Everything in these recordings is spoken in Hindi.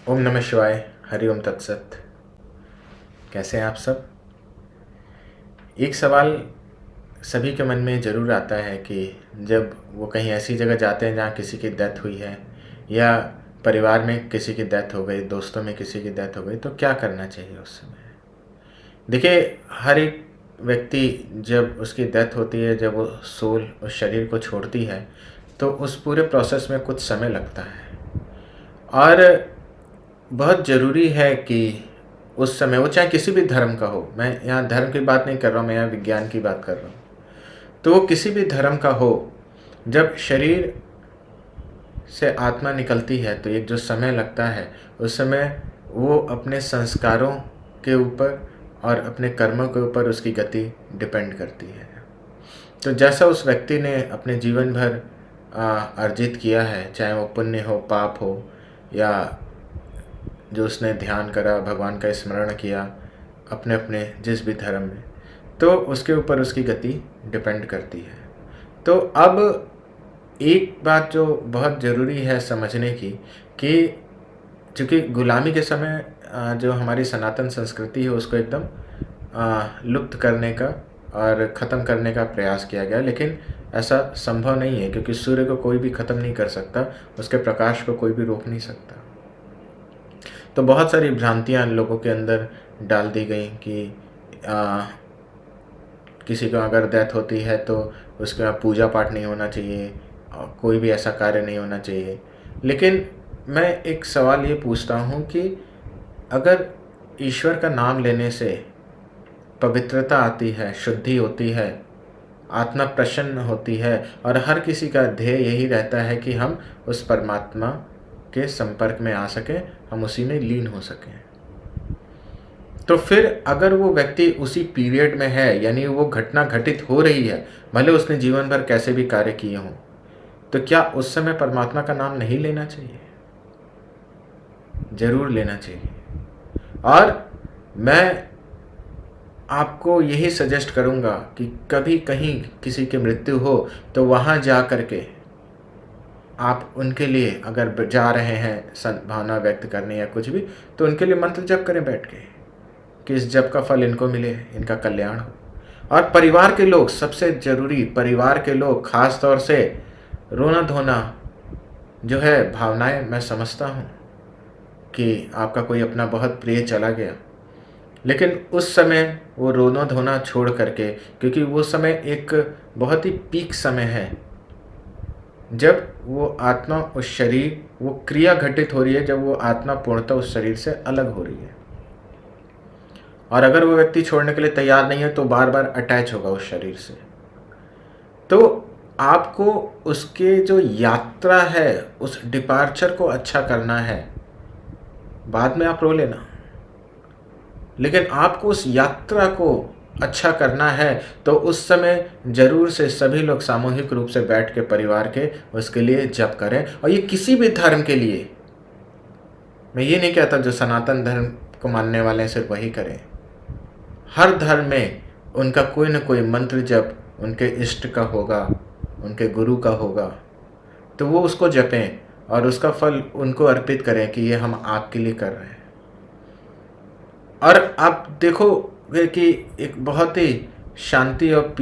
ओम नमः शिवाय। हरि ओम तत्सत। कैसे हैं आप सब? एक सवाल सभी के मन में ज़रूर आता है कि जब वो कहीं ऐसी जगह जाते हैं जहाँ किसी की डेथ हुई है, या परिवार में किसी की डेथ हो गई, दोस्तों में किसी की डेथ हो गई, तो क्या करना चाहिए उस समय? देखिए, हर एक व्यक्ति जब उसकी डेथ होती है, जब वो सोल उस शरीर को छोड़ती है, तो उस पूरे प्रोसेस में कुछ समय लगता है। और बहुत ज़रूरी है कि उस समय वो चाहे किसी भी धर्म का हो, मैं यहाँ धर्म की बात नहीं कर रहा हूँ, मैं यहाँ विज्ञान की बात कर रहा हूँ। तो वो किसी भी धर्म का हो, जब शरीर से आत्मा निकलती है तो एक जो समय लगता है, उस समय वो अपने संस्कारों के ऊपर और अपने कर्मों के ऊपर उसकी गति डिपेंड करती है। तो जैसा उस व्यक्ति ने अपने जीवन भर अर्जित किया है, चाहे वो पुण्य हो, पाप हो, या जो उसने ध्यान करा, भगवान का स्मरण किया अपने अपने जिस भी धर्म में, तो उसके ऊपर उसकी गति डिपेंड करती है। तो अब एक बात जो बहुत ज़रूरी है समझने की, कि चूँकि गुलामी के समय जो हमारी सनातन संस्कृति है उसको एकदम लुप्त करने का और ख़त्म करने का प्रयास किया गया, लेकिन ऐसा संभव नहीं है, क्योंकि सूर्य को कोई भी ख़त्म नहीं कर सकता, उसके प्रकाश को कोई भी रोक नहीं सकता। तो बहुत सारी भ्रांतियाँ लोगों के अंदर डाल दी गई कि किसी को अगर डेथ होती है तो उसका पूजा पाठ नहीं होना चाहिए, कोई भी ऐसा कार्य नहीं होना चाहिए। लेकिन मैं एक सवाल ये पूछता हूँ कि अगर ईश्वर का नाम लेने से पवित्रता आती है, शुद्धि होती है, आत्मा प्रसन्न होती है, और हर किसी का ध्येय यही रहता है कि हम उस परमात्मा के संपर्क में आ सकें, हम उसी में लीन हो सकें, तो फिर अगर वो व्यक्ति उसी पीरियड में है, यानी वो घटना घटित हो रही है, भले उसने जीवन भर कैसे भी कार्य किए हों, तो क्या उस समय परमात्मा का नाम नहीं लेना चाहिए? ज़रूर लेना चाहिए। और मैं आपको यही सजेस्ट करूँगा कि कभी कहीं किसी की मृत्यु हो तो वहाँ जा कर के आप उनके लिए अगर जा रहे हैं सद्भावना व्यक्त करने या कुछ भी, तो उनके लिए मंत्र जप करें बैठ के, कि इस जप का फल इनको मिले, इनका कल्याण हो। और परिवार के लोग, सबसे ज़रूरी परिवार के लोग, ख़ास तौर से रोना धोना जो है, भावनाएं मैं समझता हूँ कि आपका कोई अपना बहुत प्रिय चला गया, लेकिन उस समय वो रोना धोना छोड़ करके, क्योंकि वो समय एक बहुत ही पीक समय है जब वो आत्मा उस शरीर, वो क्रिया घटित हो रही है जब वो आत्मा पूर्णतः उस शरीर से अलग हो रही है। और अगर वो व्यक्ति छोड़ने के लिए तैयार नहीं है तो बार बार अटैच होगा उस शरीर से। तो आपको उसके जो यात्रा है, उस डिपार्चर को अच्छा करना है। बाद में आप रो लेना, लेकिन आपको उस यात्रा को अच्छा करना है, तो उस समय जरूर से सभी लोग सामूहिक रूप से बैठ के परिवार के उसके लिए जप करें। और ये किसी भी धर्म के लिए, मैं ये नहीं कहता जो सनातन धर्म को मानने वाले हैं सिर्फ वही करें। हर धर्म में उनका कोई ना कोई मंत्र जप उनके इष्ट का होगा, उनके गुरु का होगा, तो वो उसको जपें और उसका फल उनको अर्पित करें कि ये हम आपके लिए कर रहे हैं। और आप देखोगे कि एक बहुत ही शांति और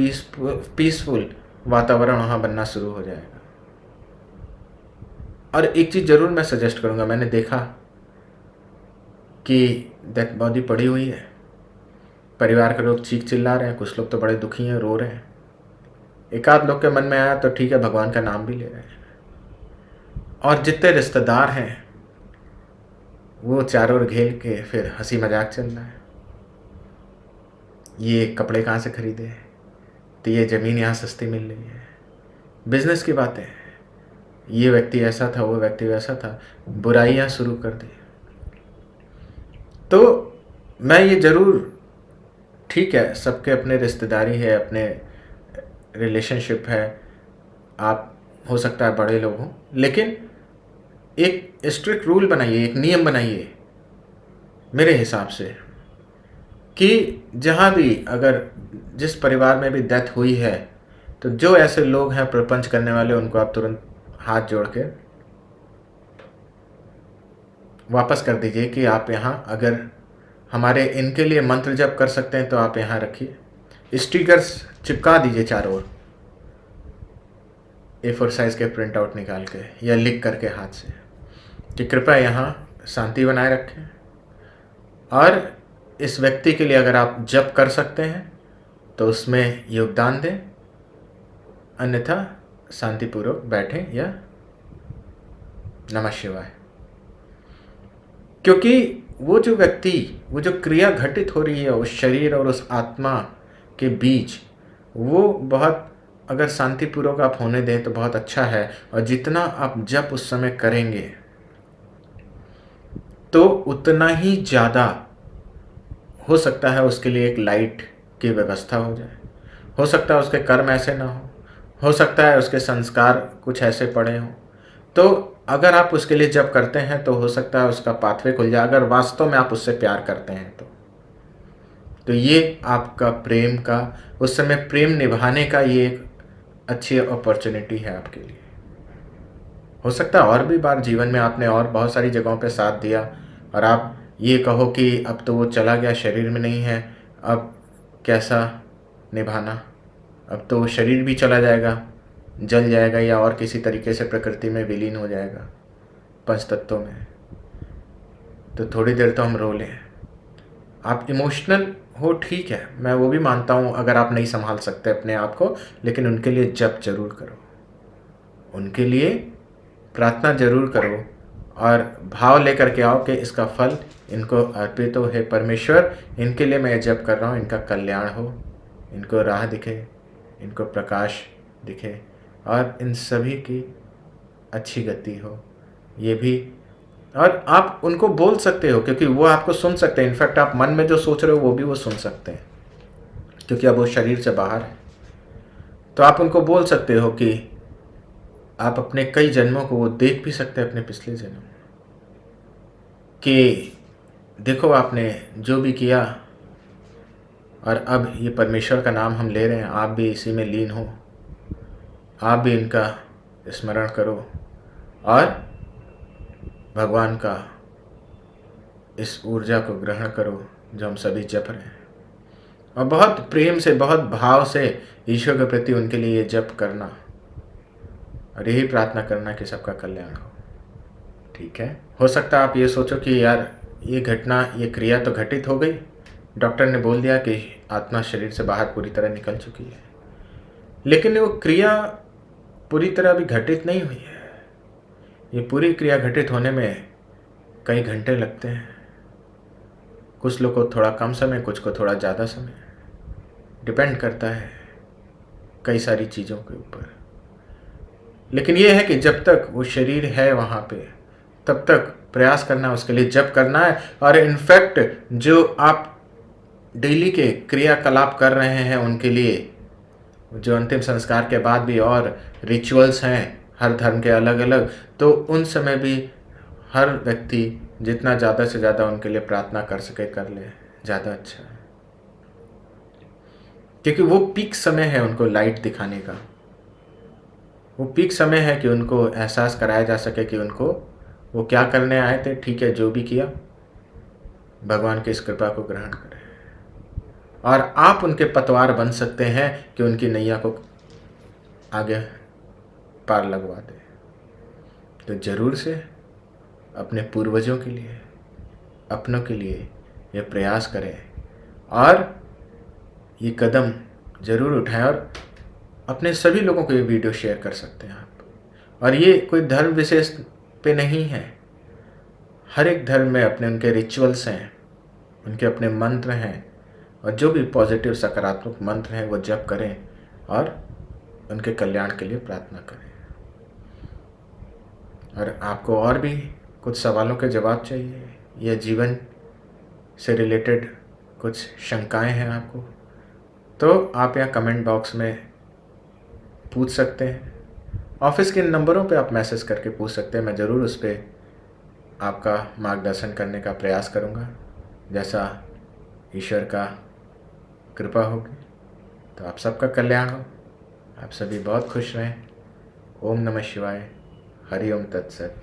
पीसफुल वातावरण वहाँ बनना शुरू हो जाएगा। और एक चीज़ ज़रूर मैं सजेस्ट करूँगा, मैंने देखा कि डेथ बॉडी पड़ी हुई है, परिवार के लोग चीख चिल्ला रहे हैं, कुछ लोग तो बड़े दुखी हैं, रो रहे हैं। एक आध लोग के मन में आया तो ठीक है, भगवान का नाम भी ले रहे हैं। और जितने रिश्तेदार हैं वो चारों ओर घेर के फिर हंसी मजाक चल रहा है। ये कपड़े कहाँ से खरीदे, तो ये ज़मीन यहाँ सस्ती मिल रही है, बिजनेस की बातें, ये व्यक्ति ऐसा था, वो व्यक्ति वैसा था, बुराइयाँ शुरू कर दी। तो मैं ये ज़रूर, ठीक है, सबके अपने रिश्तेदारी है, अपने रिलेशनशिप है, आप हो सकता है बड़े लोग हों, लेकिन एक स्ट्रिक्ट रूल बनाइए, एक नियम बनाइए मेरे हिसाब से, कि जहाँ भी अगर जिस परिवार में भी डेथ हुई है, तो जो ऐसे लोग हैं प्रपंच करने वाले, उनको आप तुरंत हाथ जोड़ के वापस कर दीजिए कि आप यहाँ अगर हमारे इनके लिए मंत्र जप कर सकते हैं तो आप यहाँ रखिए। स्टिकर्स चिपका दीजिए चारों ओर, A4 साइज़ के प्रिंट आउट निकाल के या लिख करके हाथ से कि कृपया यहाँ शांति बनाए रखें। और इस व्यक्ति के लिए अगर आप जप कर सकते हैं तो उसमें योगदान दें, अन्यथा शांतिपूर्वक बैठें या नमः शिवाय। क्योंकि वो जो व्यक्ति, वो जो क्रिया घटित हो रही है उस शरीर और उस आत्मा के बीच, वो बहुत अगर शांतिपूर्वक आप होने दें तो बहुत अच्छा है। और जितना आप जप उस समय करेंगे तो उतना ही ज़्यादा हो सकता है उसके लिए एक लाइट की व्यवस्था हो जाए, हो सकता है उसके कर्म ऐसे ना हो सकता है उसके संस्कार कुछ ऐसे पड़े हों। तो अगर आप उसके लिए जप करते हैं तो हो सकता है उसका पाथवे खुल जाए, अगर वास्तव में आप उससे प्यार करते हैं तो ये आपका प्रेम का, उस समय प्रेम निभाने का ये एक अच्छी अपॉर्चुनिटी है आपके लिए। हो सकता है और भी बार जीवन में आपने और बहुत सारी जगहों पे साथ दिया और आप ये कहो कि अब तो वो चला गया, शरीर में नहीं है, अब कैसा निभाना, अब तो वो शरीर भी चला जाएगा, जल जाएगा या और किसी तरीके से प्रकृति में विलीन हो जाएगा, पंच तत्वों में। तो थोड़ी देर तो हम रो लें। आप इमोशनल हो, ठीक है, मैं वो भी मानता हूँ अगर आप नहीं संभाल सकते अपने आप को, लेकिन उनके लिए जप जरूर करो, उनके लिए प्रार्थना जरूर करो और भाव लेकर के आओ कि इसका फल इनको अर्पित हो। हे परमेश्वर, इनके लिए मैं जप कर रहा हूँ, इनका कल्याण हो, इनको राह दिखे, इनको प्रकाश दिखे और इन सभी की अच्छी गति हो। ये भी, और आप उनको बोल सकते हो क्योंकि वो आपको सुन सकते हैं। इनफैक्ट आप मन में जो सोच रहे हो वो भी वो सुन सकते हैं क्योंकि अब वो शरीर से बाहर है। तो आप उनको बोल सकते हो कि आप अपने कई जन्मों को वो देख भी सकते हैं, अपने पिछले जन्म, कि देखो आपने जो भी किया और अब ये परमेश्वर का नाम हम ले रहे हैं, आप भी इसी में लीन हो, आप भी इनका स्मरण करो और भगवान का इस ऊर्जा को ग्रहण करो जो हम सभी जप रहे हैं। और बहुत प्रेम से, बहुत भाव से ईश्वर के प्रति उनके लिए ये जप करना और यही प्रार्थना करना कि सबका कल्याण हो। ठीक है, हो सकता है आप ये सोचो कि यार ये घटना, ये क्रिया तो घटित हो गई, डॉक्टर ने बोल दिया कि आत्मा शरीर से बाहर पूरी तरह निकल चुकी है, लेकिन वो क्रिया पूरी तरह अभी घटित नहीं हुई है। ये पूरी क्रिया घटित होने में कई घंटे लगते हैं, कुछ लोग को थोड़ा कम समय, कुछ को थोड़ा ज़्यादा समय, डिपेंड करता है कई सारी चीज़ों के ऊपर। लेकिन ये है कि जब तक वो शरीर है वहाँ पे तब तक प्रयास करना, उसके लिए जप करना है। और इनफैक्ट जो आप डेली के क्रियाकलाप कर रहे हैं उनके लिए, जो अंतिम संस्कार के बाद भी और रिचुअल्स हैं हर धर्म के अलग अलग, तो उन समय भी हर व्यक्ति जितना ज़्यादा से ज़्यादा उनके लिए प्रार्थना कर सके कर ले, ज़्यादा अच्छा है। क्योंकि वो पीक समय है उनको लाइट दिखाने का, वो पीक समय है कि उनको एहसास कराया जा सके कि उनको वो क्या करने आए थे। ठीक है, जो भी किया भगवान की इस कृपा को ग्रहण करें और आप उनके पतवार बन सकते हैं कि उनकी नैया को आगे पार लगवा दे। तो जरूर से अपने पूर्वजों के लिए, अपनों के लिए ये प्रयास करें और ये कदम ज़रूर उठाएं। और अपने सभी लोगों को ये वीडियो शेयर कर सकते हैं आप। और ये कोई धर्म विशेष पे नहीं है, हर एक धर्म में अपने उनके रिचुअल्स हैं, उनके अपने मंत्र हैं, और जो भी पॉजिटिव सकारात्मक मंत्र हैं वो जप करें और उनके कल्याण के लिए प्रार्थना करें। और आपको और भी कुछ सवालों के जवाब चाहिए या जीवन से रिलेटेड कुछ शंकाएं हैं आपको, तो आप यहाँ कमेंट बॉक्स में पूछ सकते हैं। ऑफिस के नंबरों पे आप मैसेज करके पूछ सकते हैं, मैं ज़रूर उस पर आपका मार्गदर्शन करने का प्रयास करूँगा जैसा ईश्वर का कृपा होगी। तो आप सबका कल्याण हो, आप सभी बहुत खुश रहें। ओम नमः शिवाय। हरि ओम तत्सत।